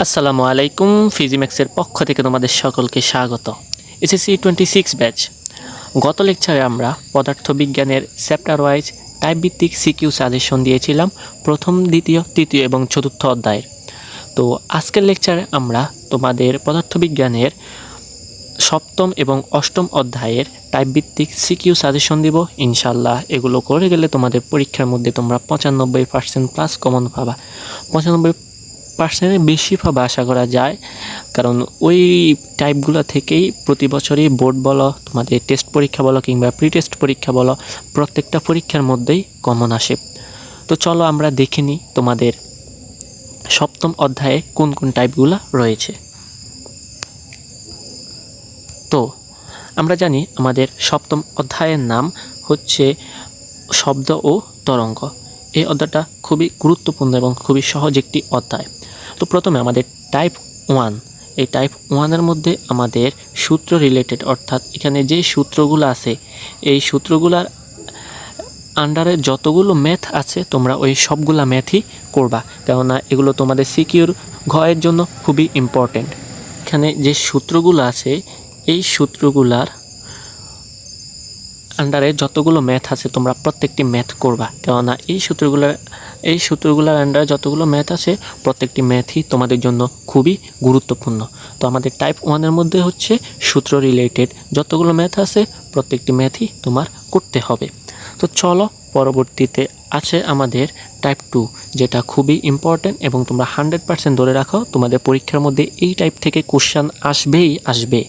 আসসালামু আলাইকুম। ফিজিম্যাক্সের পক্ষ থেকে তোমাদের সকলকে স্বাগত। SSC 26 batch. গত লেকচারে আমরা পদার্থবিজ্ঞানের চ্যাপ্টার ওয়াইজ টাইপ ভিত্তিক সিকিউ সাজেশন দিয়েছিলাম প্রথম, দ্বিতীয়, তৃতীয় এবং চতুর্থ অধ্যায়ের। তো আজকের লেকচারে আমরা তোমাদের পদার্থবিজ্ঞানের সপ্তম এবং অষ্টম অধ্যায়ের টাইপ ভিত্তিক সিকিউ সাজেশন দিব ইনশাল্লাহ। এগুলো করে গেলে তোমাদের পরীক্ষার মধ্যে তোমরা 95% প্লাস কমন পাবা। 95% বেশি পাবা আশা করা যায়, কারণ ওই টাইপগুলো থেকেই প্রতি বছরই বোর্ড বলো, তোমাদের টেস্ট পরীক্ষা বলো কিংবা প্রি টেস্ট পরীক্ষা বলো, প্রত্যেকটা পরীক্ষার মধ্যেই কমন আসে। তো চলো আমরা দেখে নিই তোমাদের সপ্তম অধ্যায়ে কোন কোন টাইপগুলো রয়েছে। তো আমরা জানি আমাদের সপ্তম অধ্যায়ের নাম হচ্ছে শব্দ ও তরঙ্গ। এই অধ্যায়টা খুবই গুরুত্বপূর্ণ এবং খুবই সহজ একটি অধ্যায়। তো প্রথমে আমাদের টাইপ 1, এই টাইপ 1-এর মধ্যে আমাদের সূত্র রিলেটেড, অর্থাৎ এখানে যে সূত্রগুলো আছে এই সূত্রগুলার আন্ডারে যতগুলো ম্যাথ আছে তোমরা ওই সবগুলা ম্যাথই করবা, কেননা এগুলো তোমাদের সিকিউর ঘয়ের জন্য খুবই ইম্পর্টেন্ট। এখানে যে সূত্রগুলো আছে এই সূত্রগুলার আন্ডারে যতগুলো ম্যাথ আছে তোমরা প্রত্যেকটি ম্যাথ করবা, কেননা এই সূত্রগুলোর আন্ডারে যতগুলো ম্যাথ আছে প্রত্যেকটি ম্যাথই তোমাদের জন্য খুবই গুরুত্বপূর্ণ। তো আমাদের টাইপ 1-এর মধ্যে হচ্ছে সূত্র রিলেটেড যতগুলো ম্যাথ আছে প্রত্যেকটি ম্যাথই তোমার করতে হবে। তো চলো পরবর্তীতে আছে আমাদের টাইপ 2, যেটা খুবই ইম্পর্টেন্ট এবং তোমরা 100% ধরে রাখো তোমাদের পরীক্ষার মধ্যে এই টাইপ থেকে কোশ্চেন আসবেই আসবে।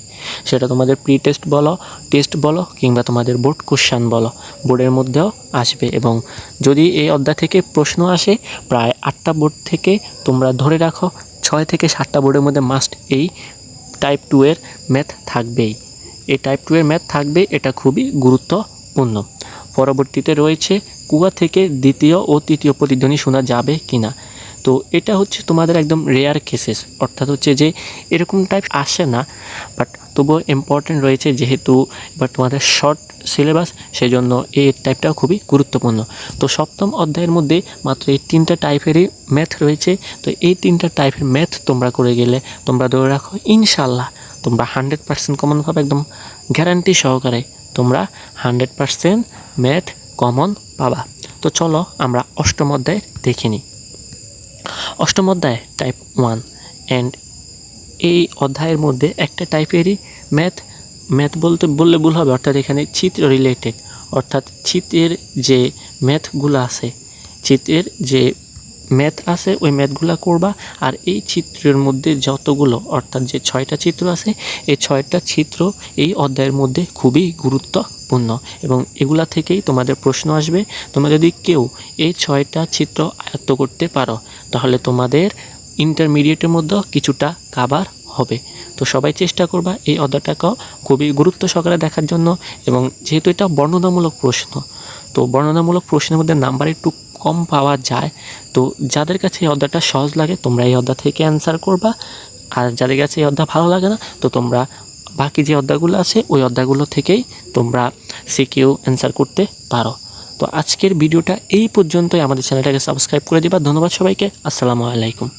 সেটা তোমাদের প্রি টেস্ট বলো, টেস্ট বলো কিংবা তোমাদের বোর্ড কোশ্চেন বলো, বোর্ডের মধ্যেও আসবে। এবং যদি এই অধ্যায় থেকে প্রশ্ন আসে প্রায় 8টা বোর্ড থেকে তোমরা ধরে রাখো 6 থেকে 7টা বোর্ডের মধ্যে মাস্ট এই টাইপ 2-এর ম্যাথ থাকবেই। এই টাইপ 2-এর ম্যাথ থাকবে, এটা খুবই গুরুত্বপূর্ণ। পরবর্তীতে রয়েছে কুয়া থেকে দ্বিতীয় ও তৃতীয় প্রতিধ্বনি শোনা যাবে কিনা। তো এটা হচ্ছে তোমাদের একদম রেয়ার কেসেস, অর্থাৎ হচ্ছে যে এরকম টাইপ আসে না, বাট তবুও ইম্পর্টেন্ট রয়েছে, যেহেতু এবার তোমাদের শর্ট সিলেবাস সেজন্য এই টাইপটাও খুবই গুরুত্বপূর্ণ। তো সপ্তম অধ্যায়ের মধ্যে মাত্র এই 3টা টাইপেরই ম্যাথ রয়েছে। তো এই 3টা টাইপের ম্যাথ তোমরা করে গেলে তোমরা ধরে রাখো ইনশাল্লাহ তোমরা 100% কমন পাবে, একদম গ্যারান্টি সহকারে তোমরা 100% ম্যাথ কমন পাবা। তো চলো আমরা অষ্টম অধ্যায় দেখে নিই। অষ্টম অধ্যায় টাইপ 1 অ্যান্ড এই অধ্যায়ের মধ্যে একটা টাইপেরই ম্যাথ বললে ভুল হবে, অর্থাৎ এখানে চিত্র রিলেটেড, অর্থাৎ চিত্রের যে ম্যাথগুলো আছে, চিত্রের যে ম্যাথ আছে ওই ম্যাথগুলো করবা। আর এই চিত্রের মধ্যে যতগুলো, অর্থাৎ যে 6টা চিত্র আছে এই 6টা চিত্র এই অধ্যায়ের মধ্যে খুবই গুরুত্বপূর্ণ এবং এগুলা থেকেই তোমাদের প্রশ্ন আসবে। তোমরা যদি কেউ এই 6টা চিত্র আয়ত্ত করতে পারো তাহলে তোমাদের ইন্টারমিডিয়েটের মধ্যেও কিছুটা কাভার হবে। তো সবাই চেষ্টা করবা এই অধ্যায়টাকেও খুবই গুরুত্ব সহকারে দেখার জন্য। এবং যেহেতু এটা বর্ণনামূলক প্রশ্ন, তো বর্ণনামূলক প্রশ্নের মধ্যে নাম্বার একটু কম পাওয়া যায়। তো যাদের কাছে এই অধ্যায়টা সহজ লাগে তোমরা এই অধ্যায় থেকে অ্যান্সার করবা, আর যাদের কাছে এই অধ্যায় ভালো লাগে না তো তোমরা বাকি যে অধ্যায়গুলো আছে ওই অধ্যায়গুলো থেকেই তোমরা সিকিউ অ্যান্সার করতে পারো। তো আজকের ভিডিওটা এই পর্যন্তই। আমাদের চ্যানেলটাকে সাবস্ক্রাইব করে দিবা। ধন্যবাদ সবাইকে। আসসালামু আলাইকুম।